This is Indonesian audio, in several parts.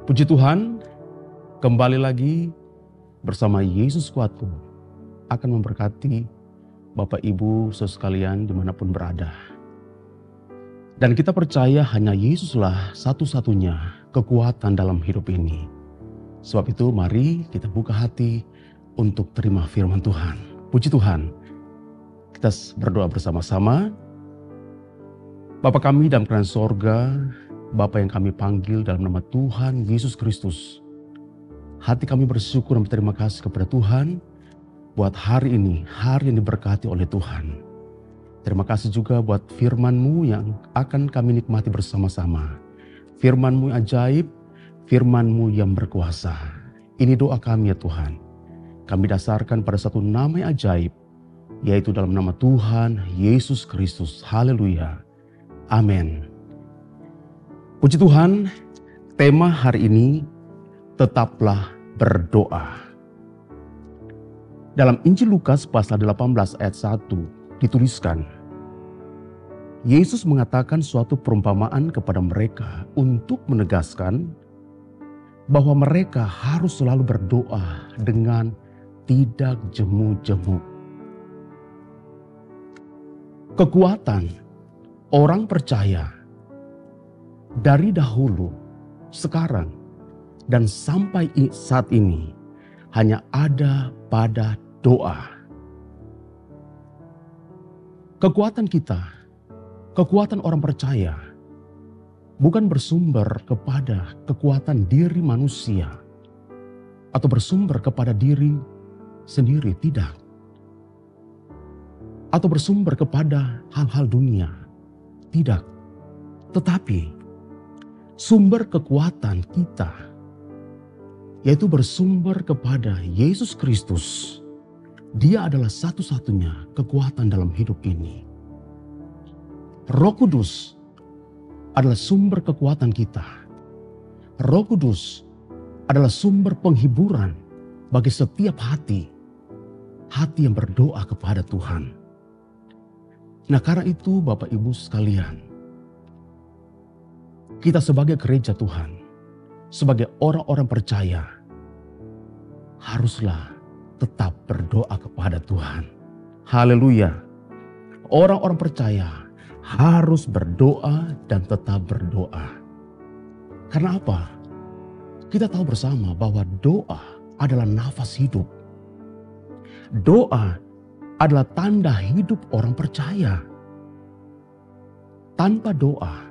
Puji Tuhan, kembali lagi bersama Yesus Kuatku akan memberkati Bapak Ibu saudara sekalian dimanapun berada. Dan kita percaya hanya Yesuslah satu-satunya kekuatan dalam hidup ini. Sebab itu mari kita buka hati untuk terima firman Tuhan. Puji Tuhan, kita berdoa bersama-sama. Bapa kami dalam kerajaan sorga, Bapa yang kami panggil dalam nama Tuhan Yesus Kristus. Hati kami bersyukur dan berterima kasih kepada Tuhan buat hari ini, hari yang diberkati oleh Tuhan. Terima kasih juga buat firman-Mu yang akan kami nikmati bersama-sama. Firman-Mu yang ajaib, firman-Mu yang berkuasa. Ini doa kami ya Tuhan. Kami dasarkan pada satu nama yang ajaib, yaitu dalam nama Tuhan Yesus Kristus. Haleluya. Amin. Puji Tuhan, tema hari ini tetaplah berdoa. Dalam Injil Lukas pasal 18 ayat 1 dituliskan, Yesus mengatakan suatu perumpamaan kepada mereka untuk menegaskan bahwa mereka harus selalu berdoa dengan tidak jemu-jemu. Kekuatan orang percaya dari dahulu, sekarang, dan sampai saat ini hanya ada pada doa. Kekuatan kita, kekuatan orang percaya, bukan bersumber kepada kekuatan diri manusia atau bersumber kepada diri sendiri, tidak. Atau bersumber kepada hal-hal dunia, tidak. Tetapi sumber kekuatan kita, yaitu bersumber kepada Yesus Kristus. Dia adalah satu-satunya kekuatan dalam hidup ini. Roh Kudus adalah sumber kekuatan kita. Roh Kudus adalah sumber penghiburan bagi setiap hati yang berdoa kepada Tuhan. Nah, karena itu Bapak Ibu sekalian, kita sebagai gereja Tuhan, sebagai orang-orang percaya, haruslah tetap berdoa kepada Tuhan. Haleluya. Orang-orang percaya harus berdoa dan tetap berdoa. Karena apa? Kita tahu bersama bahwa doa adalah nafas hidup. Doa adalah tanda hidup orang percaya. Tanpa doa,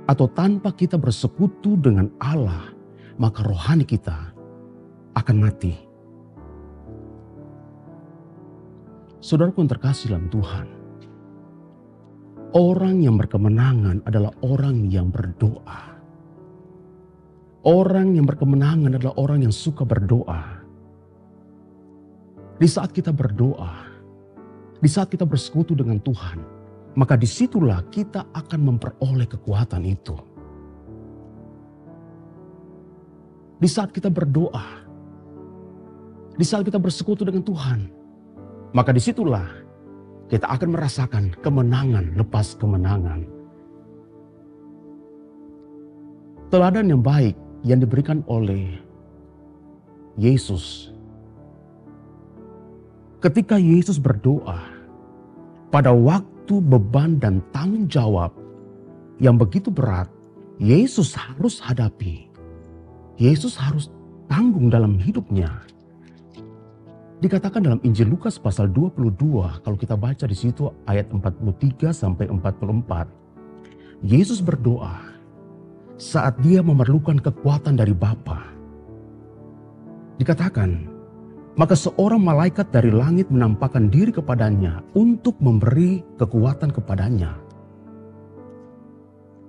atau tanpa kita bersekutu dengan Allah, maka rohani kita akan mati. Saudaraku yang terkasih dalam Tuhan, orang yang berkemenangan adalah orang yang berdoa. Orang yang berkemenangan adalah orang yang suka berdoa. Di saat kita berdoa, di saat kita bersekutu dengan Tuhan, maka disitulah kita akan memperoleh kekuatan itu. Di saat kita berdoa, di saat kita bersekutu dengan Tuhan, maka disitulah kita akan merasakan kemenangan lepas kemenangan. Teladan yang baik yang diberikan oleh Yesus. Ketika Yesus berdoa, pada waktu beban dan tanggung jawab yang begitu berat, Yesus harus hadapi. Yesus harus tanggung dalam hidupnya. Dikatakan dalam Injil Lukas pasal 22, kalau kita baca di situ ayat 43 sampai 44. Yesus berdoa saat dia memerlukan kekuatan dari Bapa. Dikatakan, maka seorang malaikat dari langit menampakkan diri kepadanya untuk memberi kekuatan kepadanya.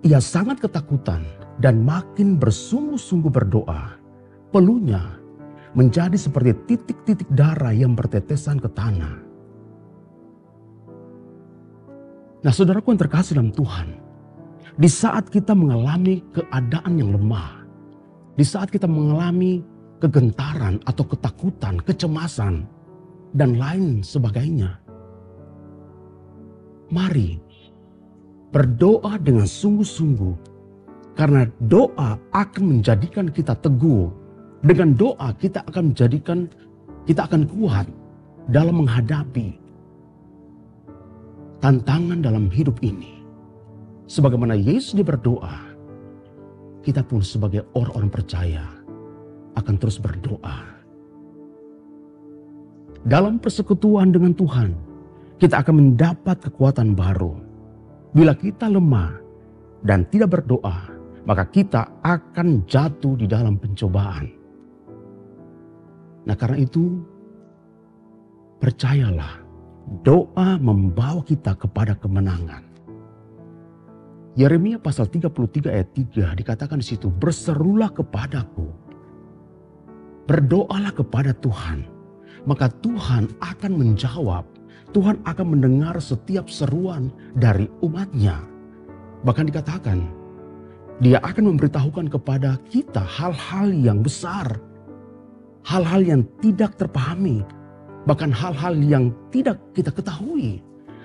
Ia sangat ketakutan dan makin bersungguh-sungguh berdoa. Peluhnya menjadi seperti titik-titik darah yang bertetesan ke tanah. Nah, saudaraku yang terkasih dalam Tuhan, di saat kita mengalami keadaan yang lemah, di saat kita mengalami kegentaran atau ketakutan, kecemasan, dan lain sebagainya, mari berdoa dengan sungguh-sungguh Karena doa akan menjadikan kita teguh. Dengan doa kita akan kuat dalam menghadapi tantangan dalam hidup ini. Sebagaimana Yesus dia berdoa, kita pun sebagai orang-orang percaya akan terus berdoa. Dalam persekutuan dengan Tuhan, kita akan mendapat kekuatan baru. Bila kita lemah dan tidak berdoa, maka kita akan jatuh di dalam pencobaan. Nah, karena itu, percayalah, doa membawa kita kepada kemenangan. Yeremia pasal 33 ayat 3 dikatakan di situ, berserulah kepadaku, berdoalah kepada Tuhan, maka Tuhan akan menjawab, Tuhan akan mendengar setiap seruan dari umatnya. Bahkan dikatakan, Dia akan memberitahukan kepada kita hal-hal yang besar, hal-hal yang tidak terpahami, bahkan hal-hal yang tidak kita ketahui.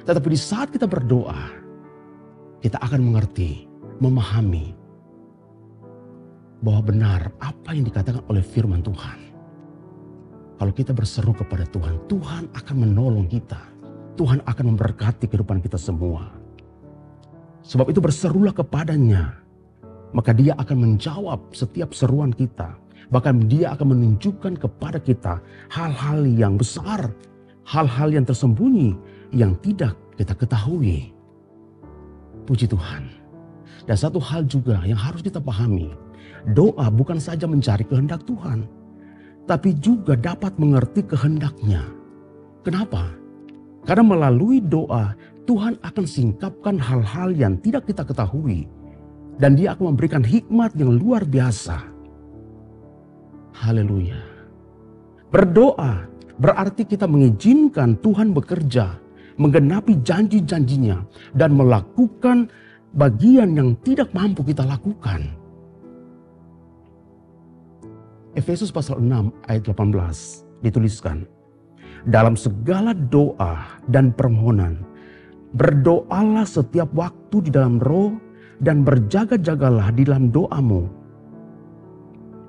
Tetapi di saat kita berdoa, kita akan mengerti, memahami bahwa benar apa yang dikatakan oleh firman Tuhan. Kalau kita berseru kepada Tuhan, Tuhan akan menolong kita. Tuhan akan memberkati kehidupan kita semua. Sebab itu berserulah kepadanya, maka Dia akan menjawab setiap seruan kita. Bahkan Dia akan menunjukkan kepada kita hal-hal yang besar, hal-hal yang tersembunyi yang tidak kita ketahui. Puji Tuhan. Dan satu hal juga yang harus kita pahami, doa bukan saja mencari kehendak Tuhan, tapi juga dapat mengerti kehendak-Nya. Kenapa? Karena melalui doa, Tuhan akan singkapkan hal-hal yang tidak kita ketahui. Dan Dia akan memberikan hikmat yang luar biasa. Haleluya. Berdoa berarti kita mengizinkan Tuhan bekerja, menggenapi janji-janjinya, dan melakukan bagian yang tidak mampu kita lakukan. Efesus pasal 6 ayat 18 dituliskan, dalam segala doa dan permohonan, berdoalah setiap waktu di dalam roh dan berjaga-jagalah di dalam doamu.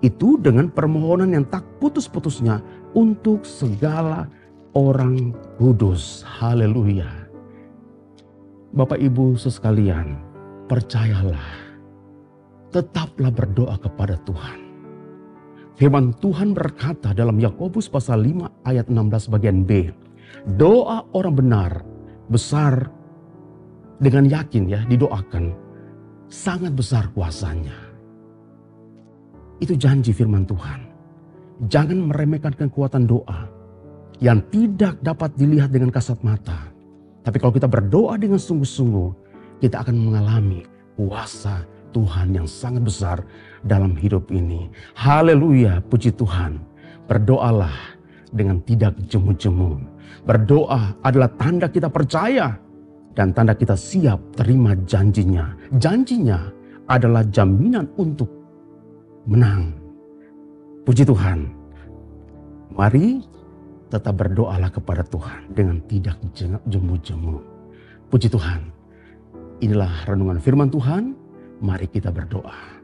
Itu dengan permohonan yang tak putus-putusnya untuk segala orang kudus. Haleluya. Bapak Ibu sekalian, percayalah, tetaplah berdoa kepada Tuhan. Firman Tuhan berkata dalam Yakobus pasal 5 ayat 16 bagian B, doa orang benar besar, dengan yakin ya didoakan, sangat besar kuasanya. Itu janji firman Tuhan. Jangan meremehkan kekuatan doa yang tidak dapat dilihat dengan kasat mata. Tapi kalau kita berdoa dengan sungguh-sungguh, kita akan mengalami kuasa Tuhan yang sangat besar dalam hidup ini. Haleluya, puji Tuhan. Berdoalah dengan tidak jemu-jemu. Berdoa adalah tanda kita percaya dan tanda kita siap terima janjinya. Janjinya adalah jaminan untuk menang. Puji Tuhan. Mari tetap berdoalah kepada Tuhan dengan tidak jemu-jemu. Puji Tuhan. Inilah renungan firman Tuhan. Mari kita berdoa.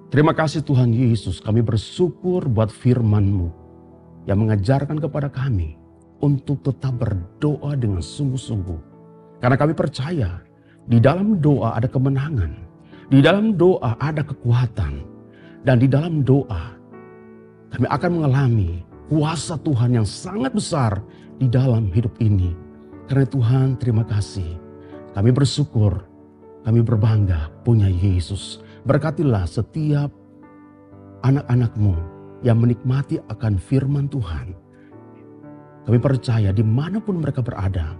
Terima kasih Tuhan Yesus, kami bersyukur buat firman-Mu yang mengajarkan kepada kami untuk tetap berdoa dengan sungguh-sungguh. Karena kami percaya di dalam doa ada kemenangan. Di dalam doa ada kekuatan. Dan di dalam doa kami akan mengalami kuasa Tuhan yang sangat besar di dalam hidup ini. Karena Tuhan, terima kasih. Kami bersyukur, kami berbangga punya Yesus. Berkatilah setiap anak-anak-Mu yang menikmati akan firman Tuhan. Kami percaya dimanapun mereka berada,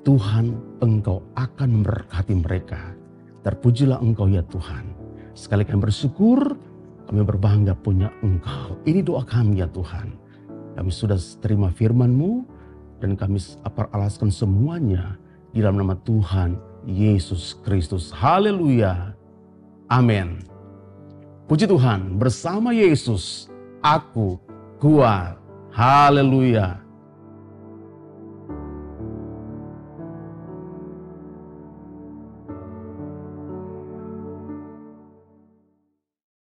Tuhan, Engkau akan memberkati mereka. Terpujilah Engkau ya Tuhan. Sekali kami bersyukur, kami berbangga punya Engkau. Ini doa kami ya Tuhan. Kami sudah terima firman-Mu dan kami alaskan semuanya di dalam nama Tuhan Yesus Kristus. Haleluya. Amin. Puji Tuhan, bersama Yesus aku kuat. Haleluya.